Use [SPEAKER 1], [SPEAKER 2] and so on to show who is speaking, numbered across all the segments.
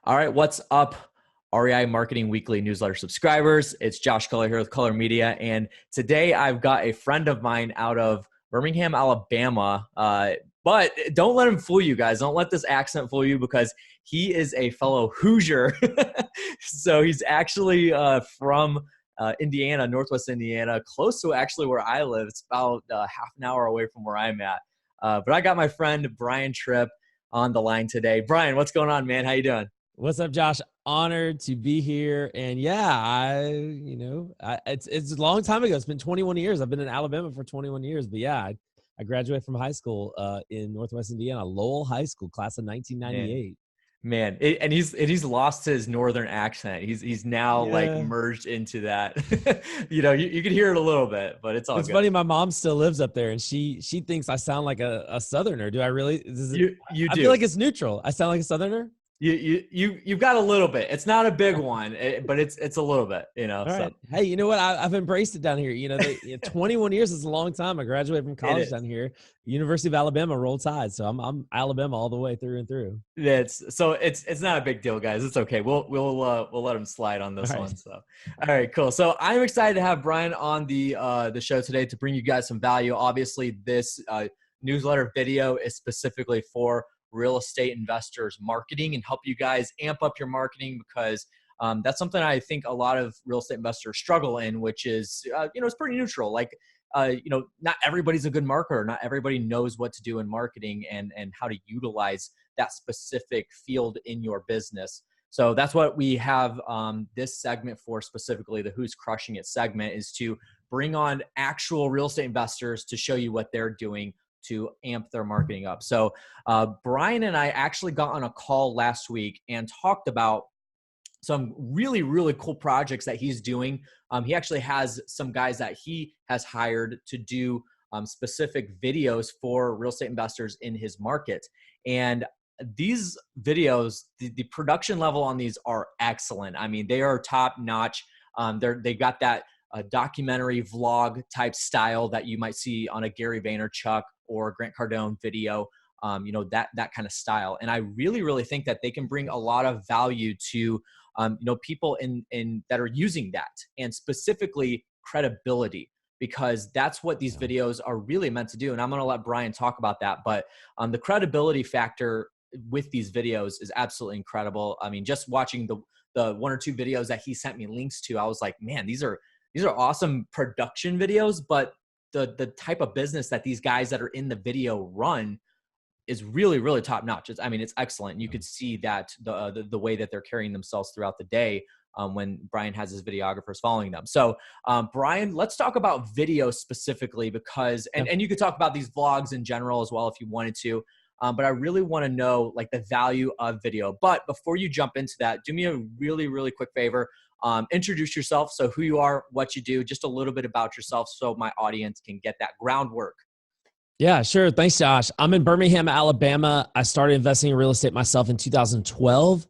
[SPEAKER 1] All right, what's up, REI Marketing Weekly newsletter subscribers? It's Josh Culler here with Culler Media, and today I've got a friend of mine out of Birmingham, Alabama. But don't let him fool you guys. Don't let this accent fool you because he is a fellow Hoosier. So he's actually from Indiana, Northwest Indiana, close to actually where I live. It's about half an hour away from where I'm at. But I got my friend Brian Trippe on the line today. Brian, what's going on, man? How you doing?
[SPEAKER 2] What's up, Josh? Honored to be here. And yeah, it's a long time ago. It's been 21 years. I've been in Alabama for 21 years. But yeah, I graduated from high school in Northwest Indiana, Lowell High School, class of 1998.
[SPEAKER 1] Man, and he's lost his northern accent. He's now like
[SPEAKER 2] Yeah.
[SPEAKER 1] merged into that. You can hear it a little bit, but it's all
[SPEAKER 2] It's
[SPEAKER 1] good.
[SPEAKER 2] funny. My mom still lives up there, and she thinks I sound like a Southerner. Do I really?
[SPEAKER 1] You
[SPEAKER 2] I
[SPEAKER 1] do.
[SPEAKER 2] feel like it's neutral. I sound like a Southerner.
[SPEAKER 1] You've got a little bit. It's not a big one, but it's a little bit.
[SPEAKER 2] All
[SPEAKER 1] So
[SPEAKER 2] right. Hey, you know what? I've embraced it down here. 21 years is a long time. I graduated from college down here, University of Alabama, Roll Tide. So I'm Alabama all the way through and through.
[SPEAKER 1] It's not a big deal, guys. It's okay. We'll let him slide on this
[SPEAKER 2] All right.
[SPEAKER 1] one. So, all right, cool. So I'm excited to have Brian on the show today to bring you guys some value. Obviously, this newsletter video is specifically for real estate investors marketing and help you guys amp up your marketing because that's something I think a lot of real estate investors struggle in, which is, it's pretty neutral. Like, not everybody's a good marketer. Not everybody knows what to do in marketing and how to utilize that specific field in your business. So that's what we have this segment for, specifically the Who's Crushing It segment, is to bring on actual real estate investors to show you what they're doing to amp their marketing up. So Brian and I actually got on a call last week and talked about some really, really cool projects that he's doing. He actually has some guys that he has hired to do specific videos for real estate investors in his market. And these videos, the production level on these are excellent. I mean, they are top notch. They got that documentary vlog type style that you might see on a Gary Vaynerchuk or Grant Cardone video, that kind of style. And I really, really think that they can bring a lot of value to, people in that are using that, and specifically credibility, because that's what these videos are really meant to do. And I'm going to let Brian talk about that. But the credibility factor with these videos is absolutely incredible. I mean, just watching the one or two videos that he sent me links to, I was like, man, these are awesome production videos, but the type of business that these guys that are in the video run is really, really top notch. It's excellent. You could see that the way that they're carrying themselves throughout the day when Brian has his videographers following them. So Brian, let's talk about video specifically because, and you could talk about these vlogs in general as well if you wanted to, but I really want to know like the value of video. But before you jump into that, do me a really, really quick favor. Introduce yourself. So who you are, what you do, just a little bit about yourself so my audience can get that groundwork.
[SPEAKER 2] Yeah, sure. Thanks, Josh. I'm in Birmingham, Alabama. I started investing in real estate myself in 2012.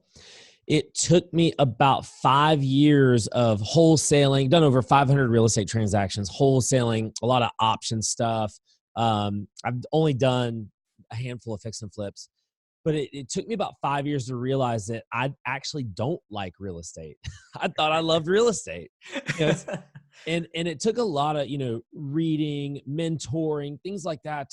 [SPEAKER 2] It took me about 5 years of wholesaling, done over 500 real estate transactions, wholesaling, a lot of option stuff. I've only done a handful of fix and flips. But it took me about 5 years to realize that I actually don't like real estate. I thought I loved real estate. And it took a lot of, reading, mentoring, things like that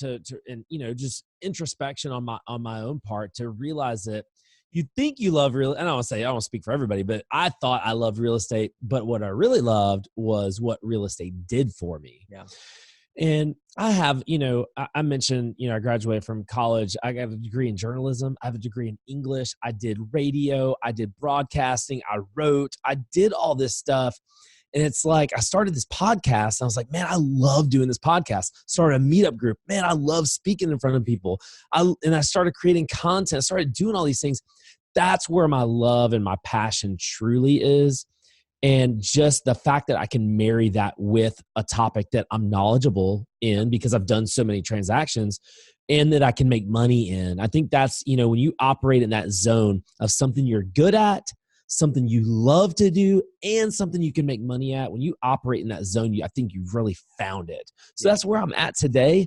[SPEAKER 2] and just introspection on my own part to realize that you think you love real. And I don't speak for everybody, but I thought I loved real estate. But what I really loved was what real estate did for me.
[SPEAKER 1] Yeah.
[SPEAKER 2] And I have, I mentioned, I graduated from college. I got a degree in journalism. I have a degree in English. I did radio. I did broadcasting. I wrote. I did all this stuff. And it's like I started this podcast. And I was like, man, I love doing this podcast. Started a meetup group. Man, I love speaking in front of people. And I started creating content. I started doing all these things. That's where my love and my passion truly is. And just the fact that I can marry that with a topic that I'm knowledgeable in because I've done so many transactions and that I can make money in. I think that's, when you operate in that zone of something you're good at, something you love to do, and something you can make money at, when you operate in that zone, I think you've really found it. So that's where I'm at today.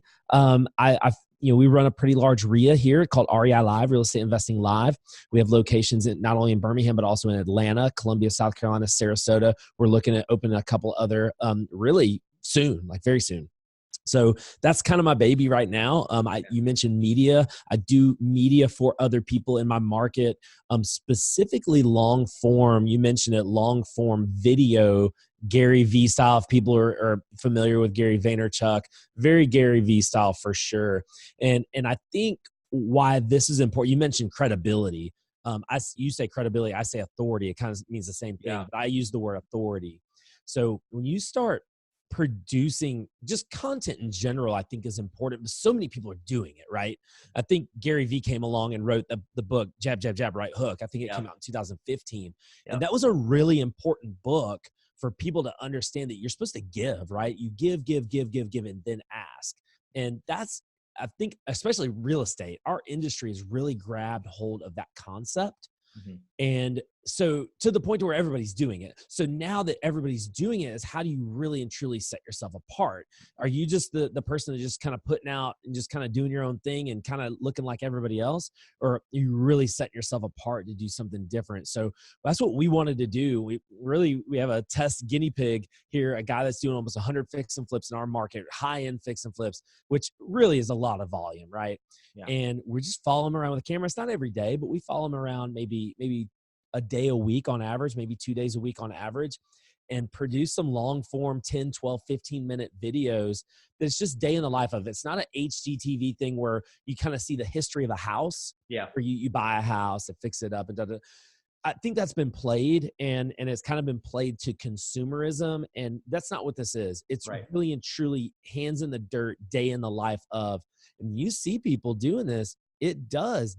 [SPEAKER 2] we run a pretty large RIA here called REI Live, Real Estate Investing Live. We have locations not only in Birmingham, but also in Atlanta, Columbia, South Carolina, Sarasota. We're looking at opening a couple other really soon, like very soon. So that's kind of my baby right now. You mentioned media. I do media for other people in my market, specifically long form. You mentioned it, long form video, Gary V style. If people are familiar with Gary Vaynerchuk, very Gary V style for sure. And I think why this is important. You mentioned credibility. You say credibility, I say authority. It kind of means the same thing, but I use the word authority. So when you start producing just content in general, I think is important, but so many people are doing it, right? I think Gary Vee came along and wrote the book, Jab, Jab, Jab, Right Hook. I think it came out in 2015. And that was a really important book for people to understand that you're supposed to give, right? You give, and then ask. And that's, I think, especially real estate, our industry has really grabbed hold of that concept. Mm-hmm. And so to the point where everybody's doing it. So now that everybody's doing it, is how do you really and truly set yourself apart? Are you just the person that's just kind of putting out and just kind of doing your own thing and kind of looking like everybody else? Or are you really setting yourself apart to do something different? So that's what we wanted to do. We have a test guinea pig here, a guy that's doing almost 100 fix and flips in our market, high-end fix and flips, which really is a lot of volume, right? Yeah. And we just follow him around with a camera. It's not every day, but we follow him around maybe a day a week on average, maybe 2 days a week on average, and produce some long form 10, 12, 15-minute videos that's just day in the life of it. It's not an HGTV thing where you kind of see the history of a house. Yeah. Where you buy a house and fix it up and da-da. I think that's been played and it's kind of been played to consumerism. And that's not what this is. It's really and truly hands in the dirt, day in the life of, and you see people doing this, it does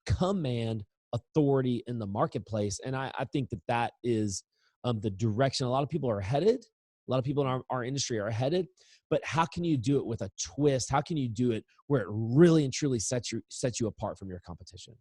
[SPEAKER 2] command authority in the marketplace. And I think that is the direction a lot of people are headed. A lot of people in our industry are headed, but how can you do it with a twist? How can you do it where it really and truly sets you apart from your competition?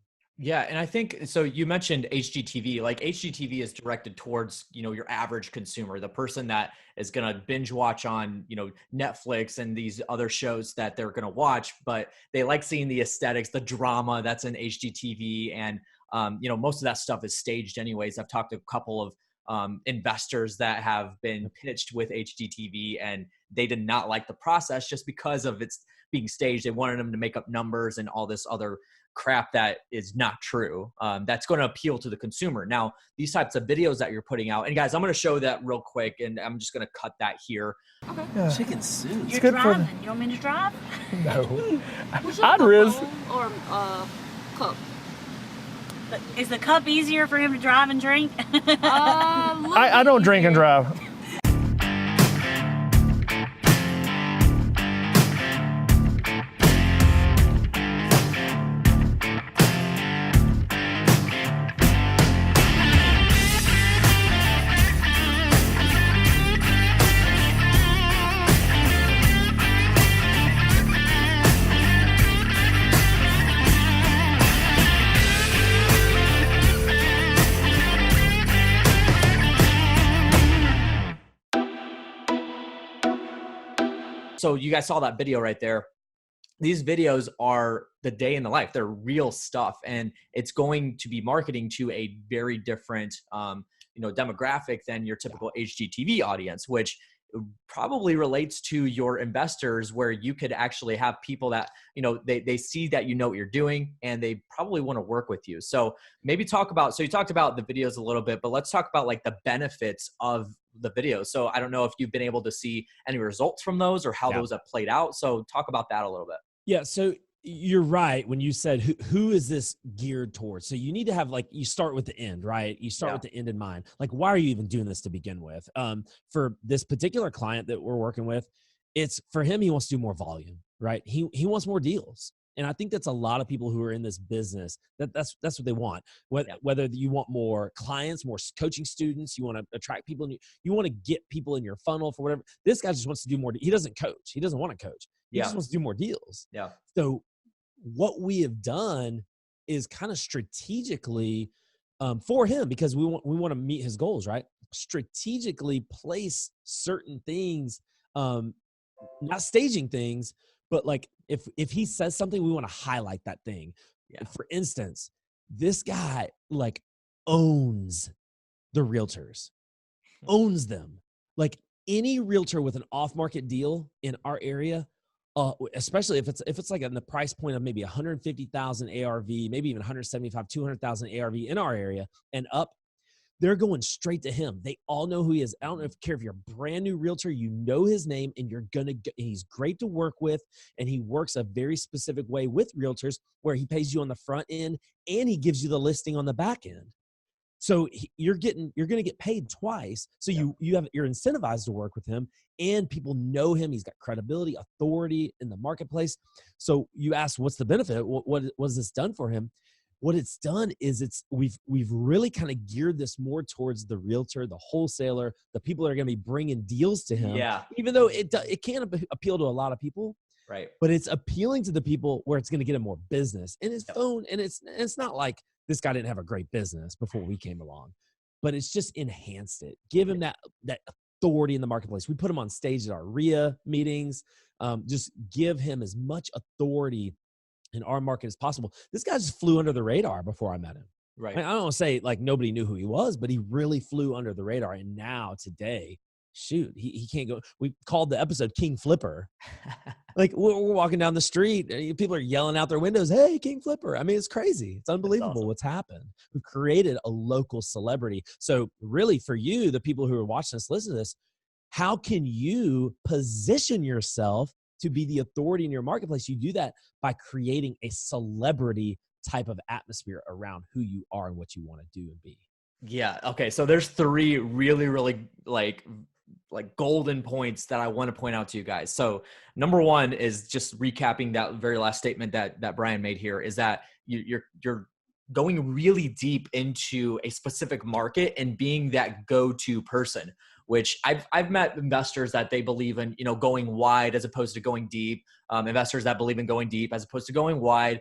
[SPEAKER 1] Yeah. And I think, so you mentioned HGTV, like HGTV is directed towards, your average consumer, the person that is going to binge watch on, Netflix and these other shows that they're going to watch, but they like seeing the aesthetics, the drama that's in HGTV. And, most of that stuff is staged anyways. I've talked to a couple of investors that have been pitched with HGTV and they did not like the process just because of its being staged. They wanted them to make up numbers and all this other crap that is not true. That's going to appeal to the consumer. Now, these types of videos that you're putting out, and guys, I'm going to show that real quick, and I'm just going to cut that here. Okay. Yeah. Chicken soup.
[SPEAKER 3] You're driving. You want me to drive?
[SPEAKER 4] No. I'd risk.
[SPEAKER 3] Or cup. But is the cup easier for him to drive and drink?
[SPEAKER 4] I don't drink and drive.
[SPEAKER 1] So you guys saw that video right there. These videos are the day in the life. They're real stuff. And it's going to be marketing to a very different, demographic than your typical HGTV audience, which probably relates to your investors, where you could actually have people that, they see that you know what you're doing and they probably want to work with you. So maybe so you talked about the videos a little bit, but let's talk about like the benefits of the videos. So I don't know if you've been able to see any results from those or how those have played out. So talk about that a little bit.
[SPEAKER 2] Yeah. So you're right when you said who is this geared towards? So you need to have, like, you start with the end, right? You start with the end in mind. Like, why are you even doing this to begin with? For this particular client that we're working with, it's for him, he wants to do more volume, right? He wants more deals. And I think that's a lot of people who are in this business, that's what they want. Whether you want more clients, more coaching students, you want to attract people, you want to get people in your funnel for whatever. This guy just wants to do more. He doesn't coach. He doesn't want to coach. He just wants to do more deals. Yeah. So what we have done is kind of strategically for him, because we want to meet his goals, right? Strategically place certain things, not staging things, But like, if he says something, we want to highlight that thing.
[SPEAKER 1] Yeah.
[SPEAKER 2] For instance, this guy like owns the realtors, owns them. Like any realtor with an off-market deal in our area, especially if it's like in the price point of maybe 150,000 ARV, maybe even 175, 200,000 ARV in our area and up, they're going straight to him. They all know who he is. I don't care if you're a brand new realtor, you know his name, and he's great to work with, and he works a very specific way with realtors where he pays you on the front end and he gives you the listing on the back end. So you're going to get paid twice. So you're incentivized to work with him, and people know him. He's got credibility, authority in the marketplace. So you ask, what's the benefit? What has this done for him? What it's done is we've really kind of geared this more towards the realtor, the wholesaler, the people that are going to be bringing deals to him.
[SPEAKER 1] Yeah.
[SPEAKER 2] Even though it can appeal to a lot of people,
[SPEAKER 1] Right.
[SPEAKER 2] but it's appealing to the people where it's going to get him more business. And his phone, and it's not like this guy didn't have a great business before we came along, but it's just enhanced it. Give him that authority in the marketplace. We put him on stage at our RIA meetings. Just give him as much authority in our market as possible. This guy just flew under the radar before I met him.
[SPEAKER 1] Right.
[SPEAKER 2] I don't want to say like nobody knew who he was, but he really flew under the radar. And now today, shoot, he can't go. We called the episode King Flipper. Like we're walking down the street and people are yelling out their windows, "Hey, King Flipper." I mean, it's crazy. It's unbelievable
[SPEAKER 1] awesome.
[SPEAKER 2] what's happened. We've created a local celebrity. So really for you, the people who are watching this, listen to this, how can you position yourself to be the authority in your marketplace? You do that by creating a celebrity type of atmosphere around who you are and what you want to do and be.
[SPEAKER 1] Yeah. Okay. So there's three really, really like golden points that I want to point out to you guys. So number one is just recapping that very last statement that Brian made here, is that you're going really deep into a specific market and being that go-to person, which I've met investors that they believe in, going wide as opposed to going deep. Investors that believe in going deep as opposed to going wide.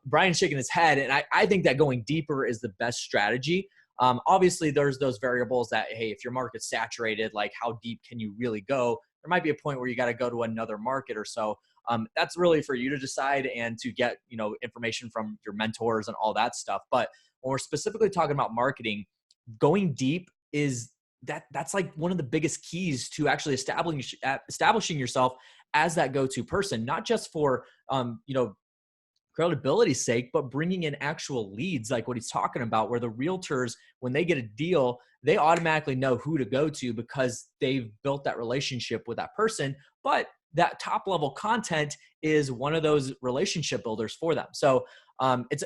[SPEAKER 1] Brian's shaking his head, and I think that going deeper is the best strategy. Obviously, there's those variables that, hey, if your market's saturated, like how deep can you really go? There might be a point where you got to go to another market or so. That's really for you to decide and to get, information from your mentors and all that stuff. But when we're specifically talking about marketing, going deep that's like one of the biggest keys to actually establishing yourself as that go-to person, not just for, credibility's sake, but bringing in actual leads, like what he's talking about, where the realtors, when they get a deal, they automatically know who to go to because they've built that relationship with that person. But that top level content is one of those relationship builders for them. So it's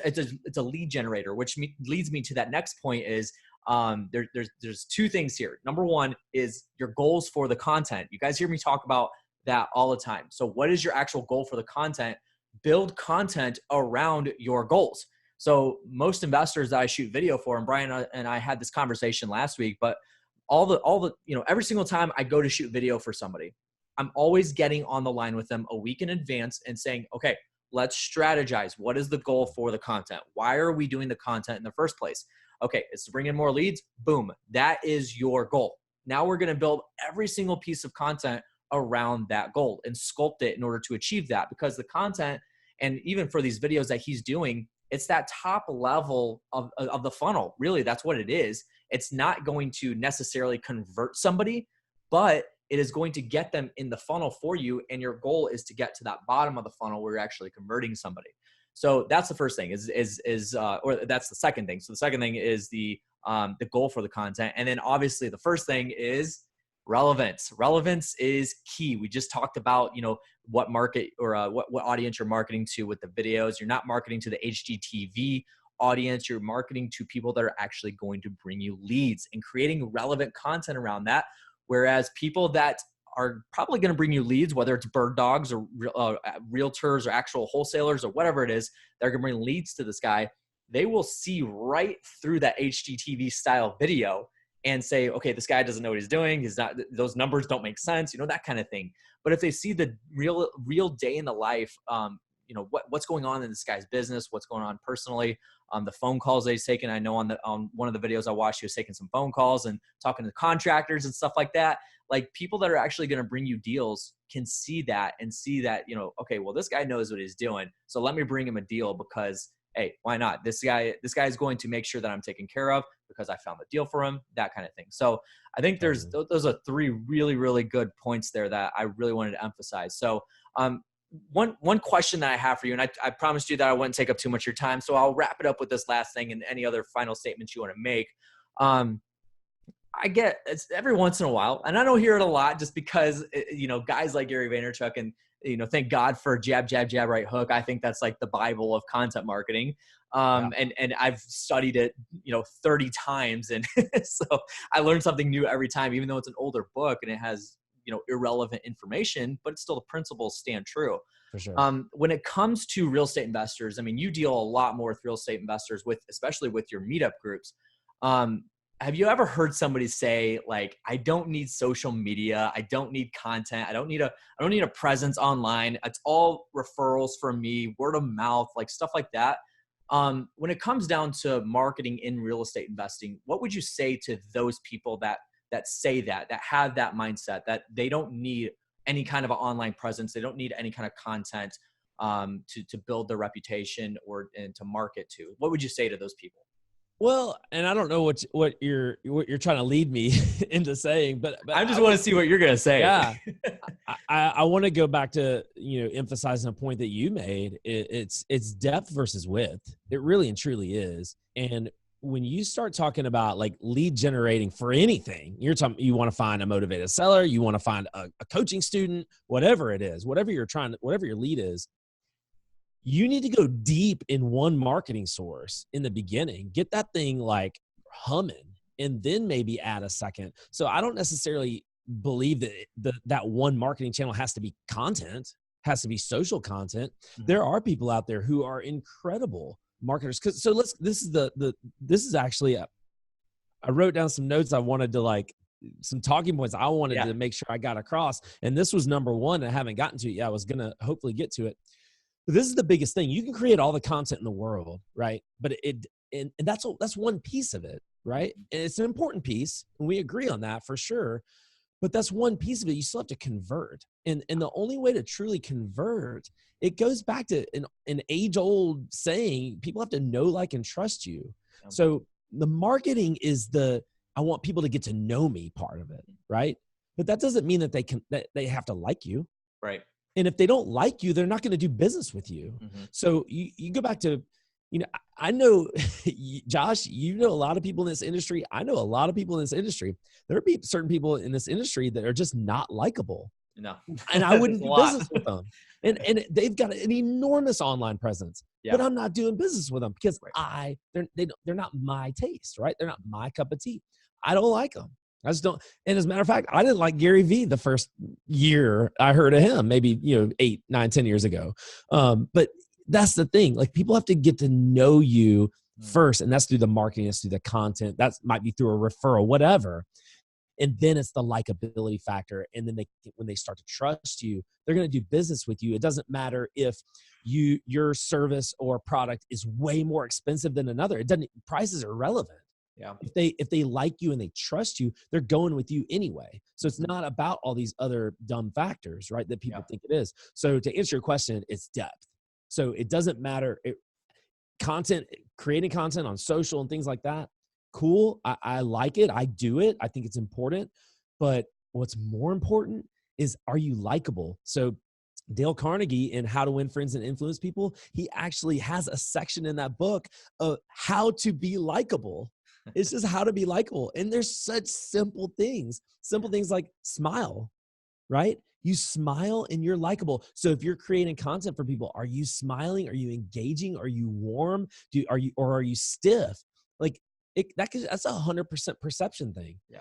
[SPEAKER 1] a lead generator, which leads me to that next point is there's two things here. Number one is your goals for the content. You guys hear me talk about that all the time. So what is your actual goal for the content? Build content around your goals. So most investors that I shoot video for, and Brian and I had this conversation last week, but all the every single time I go to shoot video for somebody, I'm always getting on the line with them a week in advance and saying, okay, let's strategize. What is the goal for the content? Why are we doing the content in the first place? Okay, it's to bring in more leads. Boom. That is your goal. Now we're going to build every single piece of content around that goal and sculpt it in order to achieve that, because the content, and even for these videos that he's doing, it's that top level of the funnel. Really, that's what it is. It's not going to necessarily convert somebody, but it is going to get them in the funnel for you. And your goal is to get to that bottom of the funnel where you're actually converting somebody. So that's the first thing or that's the second thing. So the second thing is the goal for the content. And then obviously the first thing is relevance. Relevance is key. We just talked about, what market or what audience you're marketing to with the videos. You're not marketing to the HGTV audience. You're marketing to people that are actually going to bring you leads and creating relevant content around that. Whereas people that are probably going to bring you leads, whether it's bird dogs or realtors or actual wholesalers or whatever it is, they're going to bring leads to this guy. They will see right through that HGTV style video and say, okay, this guy doesn't know what he's doing. He's not, those numbers don't make sense, that kind of thing. But if they see the real day in the life, you know, what's going on in this guy's business, what's going on personally, the phone calls that he's taking. I know on one of the videos I watched, he was taking some phone calls and talking to contractors and stuff like that. Like, people that are actually going to bring you deals can see that and see that, you know, okay, well, this guy knows what he's doing, so let me bring him a deal because, hey, why not? This guy is going to make sure that I'm taken care of because I found the deal for him, that kind of thing. So I think those are three really, really good points there that I really wanted to emphasize. So one question that I have for you, and I promised you that I wouldn't take up too much of your time, so I'll wrap it up with this last thing and any other final statements you want to make. I get it's every once in a while, and I don't hear it a lot just because, you know, guys like Gary Vaynerchuk, and, you know, thank God for jab, jab, jab, right hook. I think that's like the Bible of content marketing. And I've studied it, you know, 30 times. And so I learn something new every time, even though it's an older book and it has, you know, irrelevant information, but it's still the principles stand true.
[SPEAKER 2] For sure.
[SPEAKER 1] When it comes to real estate investors, I mean, you deal a lot more with real estate investors, especially with your meetup groups. Have you ever heard somebody say, like, I don't need social media, I don't need content, I don't need a presence online, it's all referrals from me, word of mouth, like stuff like that. When it comes down to marketing in real estate investing, what would you say to those people that say that have that mindset, that they don't need any kind of an online presence, they don't need any kind of content to build their reputation and to market to? What would you say to those people?
[SPEAKER 2] Well, and I don't know what you're trying to lead me into saying, but
[SPEAKER 1] I just want to see what you're going to say.
[SPEAKER 2] Yeah. I want to go back to, you know, emphasizing a point that you made. It's depth versus width. It really and truly is. And when you start talking about like lead generating for anything, you want to find a motivated seller, you want to find a coaching student, whatever it is, whatever your lead is, you need to go deep in one marketing source in the beginning, get that thing like humming, and then maybe add a second. So I don't necessarily believe that that one marketing channel has to be content, has to be social content. Mm-hmm. There are people out there who are incredible marketers. This is actually I wrote down some notes. I wanted to like some talking points I wanted to make sure I got across. And this was number one. I haven't gotten to it yet. I was going to hopefully get to it. But this is the biggest thing. You can create all the content in the world, right? But and that's one piece of it, right? And it's an important piece, and we agree on that for sure. But that's one piece of it. You still have to convert. And the only way to truly convert, it goes back to an age-old saying, people have to know, like, and trust you. Yeah. So the marketing is I want people to get to know me part of it, right? But that doesn't mean that they have to like you.
[SPEAKER 1] Right.
[SPEAKER 2] And if they don't like you, they're not going to do business with you. Mm-hmm. So you go back to, you know, I know, Josh, you know a lot of people in this industry. I know a lot of people in this industry. There are certain people in this industry that are just not likable.
[SPEAKER 1] No.
[SPEAKER 2] And I wouldn't do business with them. And they've got an enormous online presence, but I'm not doing business with them because they're not my taste, right? They're not my cup of tea. I don't like them. I just don't. And as a matter of fact, I didn't like Gary Vee the first year I heard of him, maybe, 8, 9, 10 years ago. But that's the thing. Like, people have to get to know you first. And that's through the marketing, that's through the content. That might be through a referral, whatever. And then it's the likability factor. And then when they start to trust you, they're going to do business with you. It doesn't matter if your service or product is way more expensive than another. Prices are irrelevant.
[SPEAKER 1] Yeah.
[SPEAKER 2] If they like you and they trust you, they're going with you anyway. So it's not about all these other dumb factors, right, that people think it is. So to answer your question, it's depth. So it doesn't matter. Creating content on social and things like that, cool. I like it. I do it. I think it's important. But what's more important is, are you likable? So Dale Carnegie in How to Win Friends and Influence People, he actually has a section in that book of how to be likable. It's just how to be likable. And there's such simple things like smile, right? You smile and you're likable. So if you're creating content for people, are you smiling? Are you engaging? Are you warm? Are you stiff? Like that's 100% perception thing. Yeah.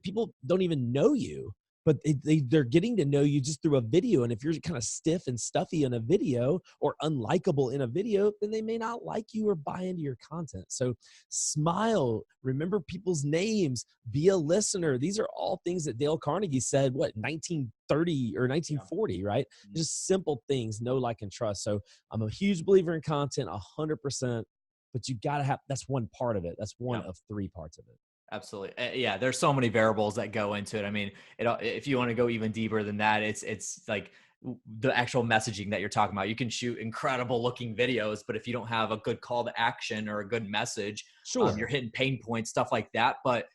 [SPEAKER 2] People don't even know you. but they're getting to know you just through a video. And if you're kind of stiff and stuffy in a video or unlikable in a video, then they may not like you or buy into your content. So smile, remember people's names, be a listener. These are all things that Dale Carnegie said, 1930 or 1940, right? Just simple things, know, like, and trust. So I'm a huge believer in content, 100%, but you got to have, that's one part of it. That's one of 3 parts of it.
[SPEAKER 1] Absolutely. Yeah. There's so many variables that go into it. I mean, if you want to go even deeper than that, it's like the actual messaging that you're talking about. You can shoot incredible looking videos, but if you don't have a good call to action or a good message, you're hitting pain points, stuff like that. But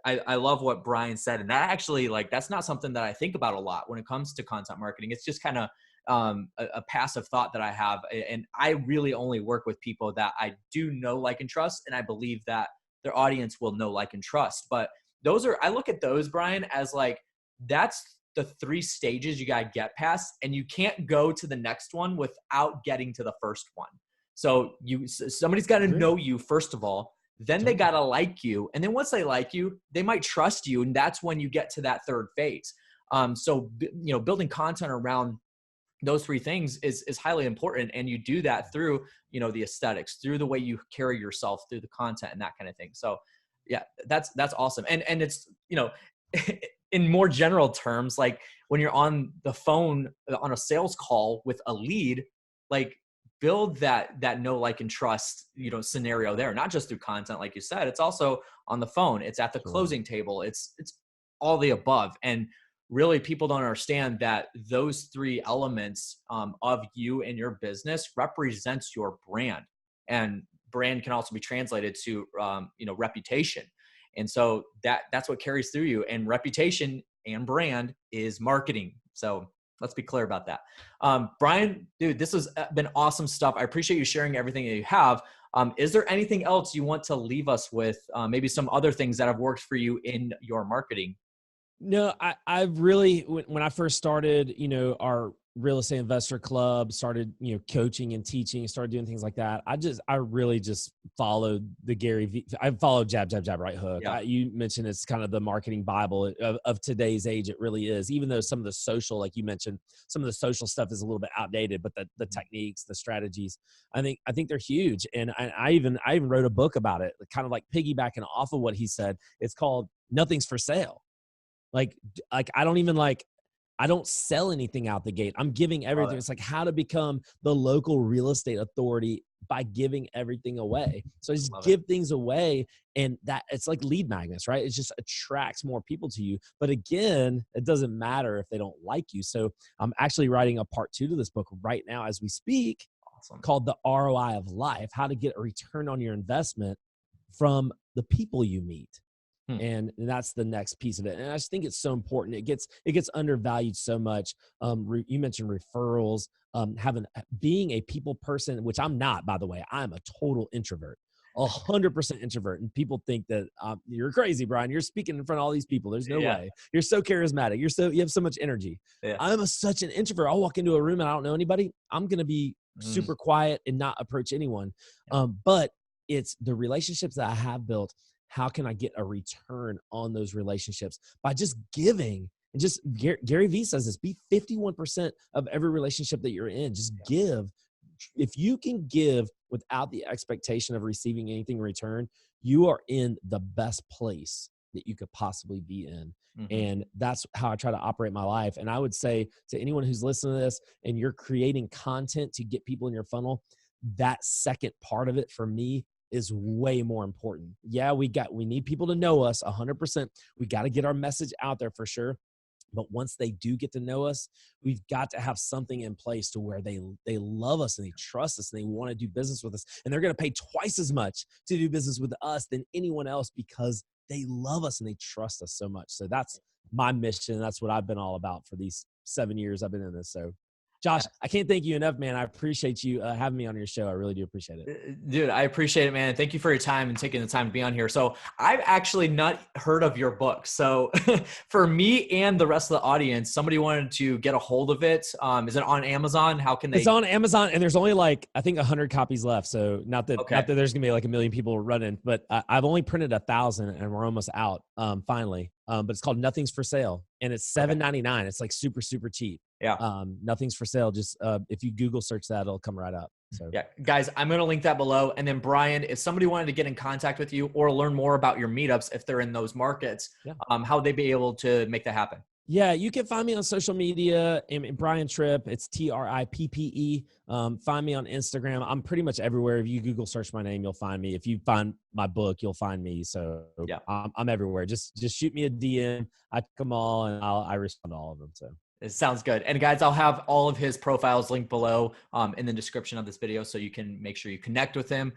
[SPEAKER 1] I love what Brian said. And that actually, like, that's not something that I think about a lot when it comes to content marketing. It's just kind of a passive thought that I have. And I really only work with people that I do know, like, and trust. And I believe that their audience will know, like, and trust. But I look at those, Brian, as like, that's the 3 stages you got to get past, and you can't go to the next one without getting to the first one. So somebody's got to know you first of all, then they got to like you. And then once they like you, they might trust you. And that's when you get to that 3rd phase. So, building content around those 3 things is highly important. And you do that through, the aesthetics, through the way you carry yourself, through the content and that kind of thing. So yeah, that's awesome. And it's, in more general terms, like when you're on the phone on a sales call with a lead, like build that know, like, and trust, scenario there, not just through content. Like you said, it's also on the phone. It's at the closing table. It's all the above. And really, people don't understand that those 3 elements of you and your business represents your brand. And brand can also be translated to, reputation. And so that's what carries through you. And reputation and brand is marketing. So let's be clear about that. Brian, dude, this has been awesome stuff. I appreciate you sharing everything that you have. Is there anything else you want to leave us with? Maybe some other things that have worked for you in your marketing?
[SPEAKER 2] No, I really, when I first started, our real estate investor club, started, coaching and teaching, started doing things like that. I really just followed the Gary V. I followed jab, jab, jab, right hook.
[SPEAKER 1] Yeah.
[SPEAKER 2] You mentioned it's kind of the marketing Bible of today's age. It really is. Even though some of the social, like you mentioned, some of the social stuff is a little bit outdated, but the techniques, the strategies, I think they're huge. And I even wrote a book about it, kind of like piggybacking off of what he said. It's called Nothing's for Sale. Like I don't sell anything out the gate. I'm giving everything. It's like how to become the local real estate authority by giving everything away. So I just give things away, and that it's like lead magnets, right? It just attracts more people to you. But again, it doesn't matter if they don't like you. So I'm actually writing a part 2 to this book right now as we speak, called The ROI of Life, how to get a return on your investment from the people you meet. And that's the next piece of it. And I just think it's so important. It gets undervalued so much. You mentioned referrals, being a people person, which I'm not, by the way. I'm a total introvert, 100% introvert. And people think that you're crazy, Brian. You're speaking in front of all these people. There's no way. You're so charismatic. You have so much energy. Yeah. I'm such an introvert. I'll walk into a room and I don't know anybody. I'm going to be super quiet and not approach anyone. But it's the relationships that I have built. How can I get a return on those relationships? By just giving. And just Gary Vee says this, be 51% of every relationship that you're in. Just give. If you can give without the expectation of receiving anything in return, you are in the best place that you could possibly be in. And that's how I try to operate my life. And I would say to anyone who's listening to this and you're creating content to get people in your funnel, that second part of it for me is way more important. Yeah, we need people to know us 100%. We got to get our message out there for sure. But once they do get to know us, we've got to have something in place to where they love us and they trust us and they want to do business with us. And they're going to pay twice as much to do business with us than anyone else because they love us and they trust us so much. So that's my mission. That's what I've been all about for these 7 years I've been in this. So Josh, I can't thank you enough, man. I appreciate you having me on your show. I really do appreciate it.
[SPEAKER 1] Dude, I appreciate it, man. Thank you for your time and taking the time to be on here. So I've actually not heard of your book. So for me and the rest of the audience, somebody wanted to get a hold of it. Is it on Amazon? How can they?
[SPEAKER 2] It's on Amazon, and there's only like, I think 100 copies left. So not that there's gonna be like 1 million people running, but I've only printed 1,000 and we're almost out finally. But it's called Nothing's for Sale, and it's $7.99. It's like super, super cheap.
[SPEAKER 1] Yeah.
[SPEAKER 2] Nothing's for Sale. Just if you Google search that, it'll come right up. So
[SPEAKER 1] yeah, guys, I'm going to link that below. And then Brian, if somebody wanted to get in contact with you or learn more about your meetups, if they're in those markets, how would they be able to make that happen?
[SPEAKER 2] Yeah, you can find me on social media. Brian Trippe. It's Trippe. Find me on Instagram. I'm pretty much everywhere. If you Google search my name, you'll find me. If you find my book, you'll find me. So I'm everywhere. Just shoot me a DM. I check them all, and I respond to all of them. So
[SPEAKER 1] it sounds good. And guys, I'll have all of his profiles linked below in the description of this video, so you can make sure you connect with him,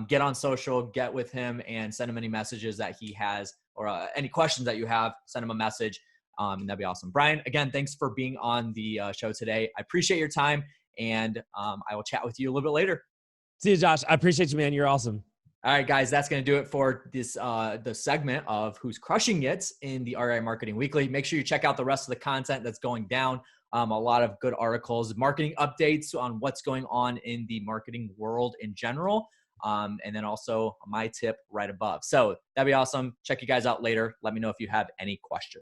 [SPEAKER 1] get on social, get with him, and send him any messages that he has or any questions that you have. Send him a message. And that'd be awesome. Brian, again, thanks for being on the show today. I appreciate your time, and I will chat with you a little bit later.
[SPEAKER 2] See you, Josh. I appreciate you, man. You're awesome.
[SPEAKER 1] All right, guys, that's going to do it for this the segment of Who's Crushing It in the REI Marketing Weekly. Make sure you check out the rest of the content that's going down. A lot of good articles, marketing updates on what's going on in the marketing world in general. And then also my tip right above. So that'd be awesome. Check you guys out later. Let me know if you have any questions.